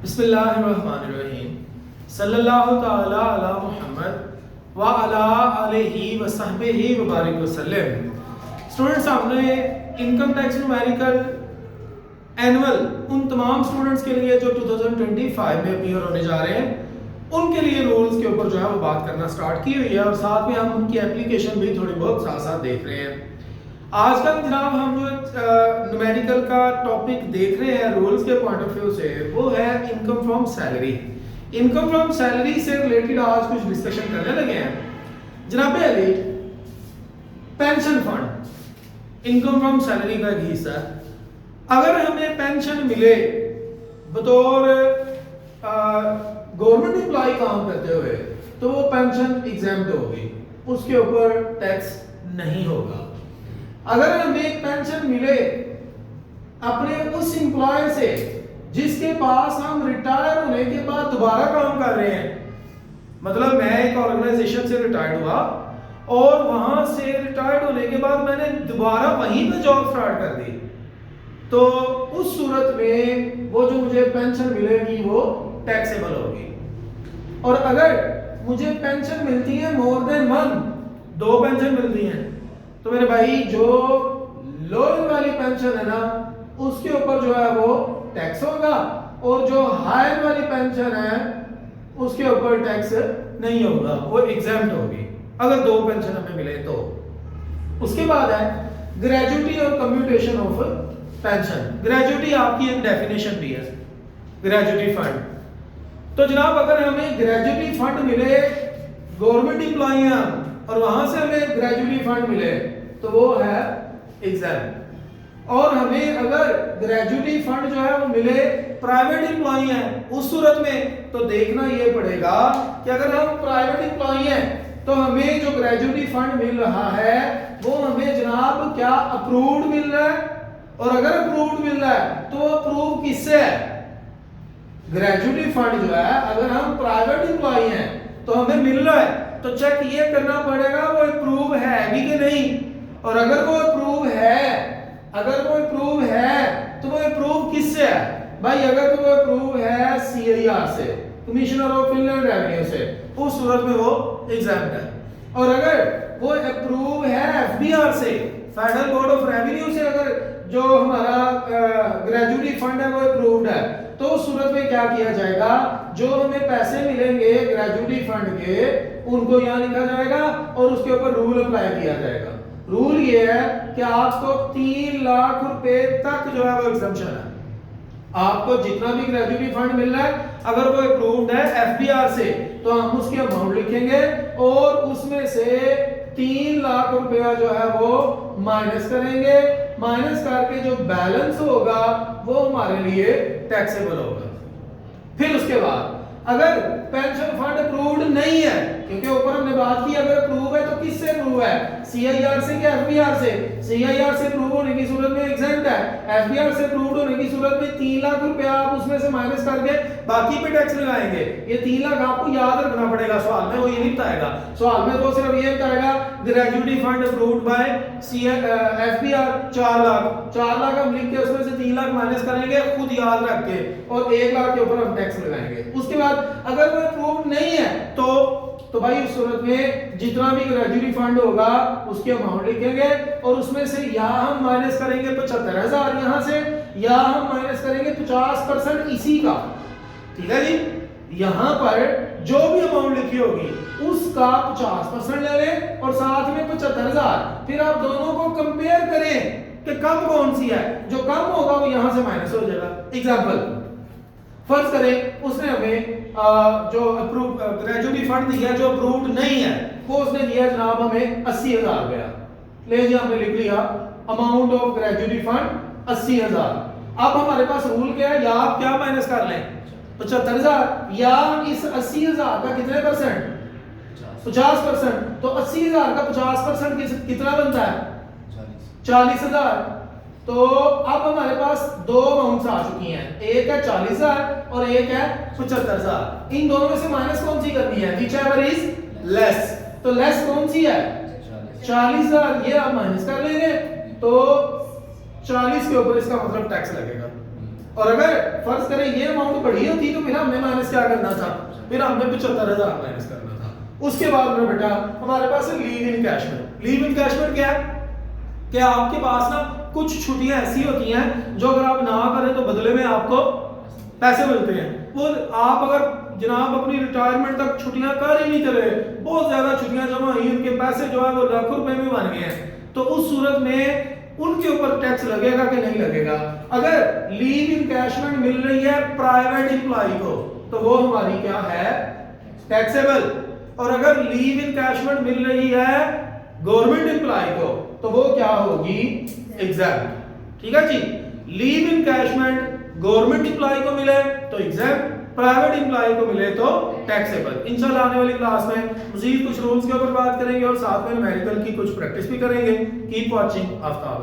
बिस्मिल्लाहिर्रहमानिर्रहीम सल्लल्लाहु ताला अला मुहम्मद व अला आलिहि व सहबिहि व बारिक वसल्लम। स्टूडेंट्स, हमने इनकम टैक्स न्यूमेरिकल एनुअल उन तमाम स्टूडेंट्स के लिए जो 2025 में अपीयर होने जा रहे हैं उनके लिए रूल्स के ऊपर जो है वो बात करना स्टार्ट की हुई है और साथ में हम उनकी एप्लीकेशन भी थोड़ी बहुत साथ साथ देख रहे हैं। आजकल जनाब हम जो न्यूमेरिकल का टॉपिक देख रहे हैं रूल्स के पॉइंट ऑफ व्यू से, वो है income from salary. Income from salary से रिलेटेड आज कुछ डिस्कशन करने लगे हैं। जनाब Ali, pension fund income from salary का एक हिस्सा है। अगर हमें पेंशन मिले बतौर गवर्नमेंट एम्प्लॉय काम करते हुए तो वो पेंशन एग्जैम्प्ट होगी, उसके ऊपर टैक्स नहीं होगा। अगर हमें पेंशन मिले अपने उस एम्प्लॉयर से जिसके पास हम रिटायर होने के बाद दोबारा काम कर रहे हैं, मतलब मैं एक ऑर्गेनाइजेशन से रिटायर्ड हुआ और वहां से रिटायर्ड होने के बाद मैंने दोबारा वहीं पे जॉब स्टार्ट कर दी, तो उस सूरत में वो जो मुझे पेंशन मिलेगी वो टैक्सेबल होगी। और अगर मुझे पेंशन मिलती है मोर देन वन, दो पेंशन मिलती हैं, तो मेरे भाई जो लोअर वाली पेंशन है ना उसके ऊपर जो है वो टैक्स होगा और जो हायर वाली पेंशन है उसके ऊपर टैक्स नहीं होगा, वो एग्जैम्प्ट होगी अगर दो पेंशन हमें मिले तो। उसके बाद है ग्रेजुटी और कम्यूटेशन ऑफ पेंशन। ग्रेजुटी आपकी एक डेफिनेशन भी है, ग्रेजुटी फंड। तो जनाब अगर हमें ग्रेजुटी फंड मिले, गवर्नमेंट एम्प्लॉय हैं और वहां से हमें ग्रेजुटी फंड मिले तो वो है एग्जाम। और हमें अगर ग्रेजुटी फंड जो है वो मिले प्राइवेट एम्प्लॉय हैं, उस सूरत में तो देखना ये पड़ेगा कि अगर हम प्राइवेट एम्प्लॉय हैं तो हमें जो ग्रेजुटी फंड मिल रहा है वो हमें जनाब क्या अप्रूव्ड मिल रहा है। और अगर अप्रूव्ड मिल रहा है तो अप्रूव किससे है? ग्रेजुटी फंड जो है अगर हम प्राइवेट एम्प्लॉय हैं तो हमें मिल रहा है तो चेक ये करना पड़ेगा वो अप्रूव है भी कि नहीं। और अगर वो अप्रूव है, अगर वो अप्रूव है तो वो अप्रूव किससे है भाई? अगर वो अप्रूव है सीआईआर से, कमिश्नर ऑफ इनलैंड रेवेन्यू से, उस सूरत में वो एग्जैम्प्ट है। और अगर वो अप्रूव है एफबीआर से, फेडरल बोर्ड ऑफ रेवेन्यू से, अगर जो हमारा ग्रेजुटी फंड है वो अप्रूव्ड है, तो उस सूरत में क्या किया जाएगा? जो हमें पैसे मिलेंगे ग्रेजुटी फंड के उनको यहाँ लिखा जाएगा और उसके ऊपर रूल अप्लाई किया जाएगा। रूल ये है कि आपको 3 लाख रुपए तक जो है वो एग्जम्पशन है। आपको जितना भी ग्रेजुटी फंड मिल रहा है अगर वो अप्रूव्ड है एफबीआर से तो हम उसकी अमाउंट लिखेंगे और उसमें से 3 लाख रुपया जो है वो माइनस करेंगे। माइनस करके जो बैलेंस होगा वो हमारे लिए टैक्सेबल होगा। फिर उसके बाद अगर पेंशन फंड अप्रूव्ड नहीं है, क्योंकि ऊपर हमने बात की अगर अप्रूव है तो किससे अप्रूव है? सीआईआर से क्या एफबीआर से? सीआईआर से अप्रूव होने की सूरत में एग्जैम्प्ट है, एफबीआर से अप्रूव्ड होने की सूरत में 3 लाख रुपया आप उसमें से माइनस करके बाकी पे टैक्स लगाएंगे। ये 3 लाख आपको याद रखना पड़ेगा, सवाल में वो ये नहीं बताएगा। सवाल में तो सिर्फ ये बताएगा gratuity fund approved by FBR 4 lakh, 4 lakh हम लिख के उसमें से 3 लाख माइनस करेंगे खुद याद रख के और 1 लाख के ऊपर हम टैक्स लगाएंगे। उसके बाद अगर वो अप्रूव्ड नहीं है तो भाई उस सूरत में जितना भी ग्रेजुटी फंड होगा उसकी अमाउंट लिखेंगे और उसमें से या हम माइनस करेंगे 75,000 यहाँ से, या हम माइनस करेंगे 50% इसी का। ठीक है जी, यहाँ पर जो भी अमाउंट लिखी होगी उसका 50% ले लें और साथ में 75,000। फिर आप दोनों को कंपेयर करें कि कम कौन सी है, जो कम होगा वो यहाँ से माइनस हो जाएगा। एग्जाम्पल फर्ज करें उसने हमें जो अप्रूव ग्रेजुटी फंड दिया जो अप्रूव्ड नहीं है वो उसने दिया जनाब हमें 80,000 रुपया। ले जी हमने लिख लिया अमाउंट ऑफ ग्रेजुटी फंड 80,000। अब हमारे पास रूल क्या है? या आप क्या माइनस कर लें 75,000 या इस 80,000 का कितने परसेंट? 50%। तो 80,000 का 50% कितना बनता है? 40,000। तो अब हमारे पास दो अमाउंट्स आ चुकी हैं, एक है 40,000 और एक है 75,000। इन दोनों में से माइनस कौन सी करनी है? Whichever is less. तो लेस कौन सी है? 40,000। ये आप माइनस कर लेंगे तो 40 के ऊपर इसका मतलब टैक्स लगेगा। और अगर फर्ज करें ये अमाउंट बढ़ी होती तो फिर हमने माइनस क्या करना था, फिर हमने 75,000 माइनस करना था। उसके बाद मेरा बेटा हमारे पास है लीव इनकैशमेंट। लीव इनकैशमेंट क्या है कि आपके पास ना कुछ छुट्टियां ऐसी होती हैं जो अगर आप ना करें तो बदले में आपको पैसे मिलते हैं। वो आप अगर जनाब अपनी रिटायरमेंट तक छुट्टियां कर ही नहीं चले, बहुत ज्यादा छुट्टियां जमा हुई, उनके पैसे जो है वो लाखों रुपए में बन गए हैं, तो उस सूरत में उनके ऊपर टैक्स लगेगा कि नहीं लगेगा। अगर लीव इनकैशमेंट मिल रही है प्राइवेट एम्प्लॉय को तो वो हमारी क्या है, टैक्सेबल। और अगर लीव इनकैशमेंट मिल रही है गवर्नमेंट एम्प्लॉय को तो वो क्या होगी, एग्जैम्प्ट। ठीक है जी, लीव इनकैशमेंट गवर्नमेंट एम्प्लॉय को मिले तो एग्जैम्प्ट, प्राइवेट एम्प्लॉय को मिले तो टैक्सेबल। इंशाल्लाह आने वाली क्लास में मजीद कुछ रूल्स के ऊपर बात करेंगे और साथ में न्यूमेरिकल की कुछ प्रैक्टिस भी करेंगे। Keep watching Aftab.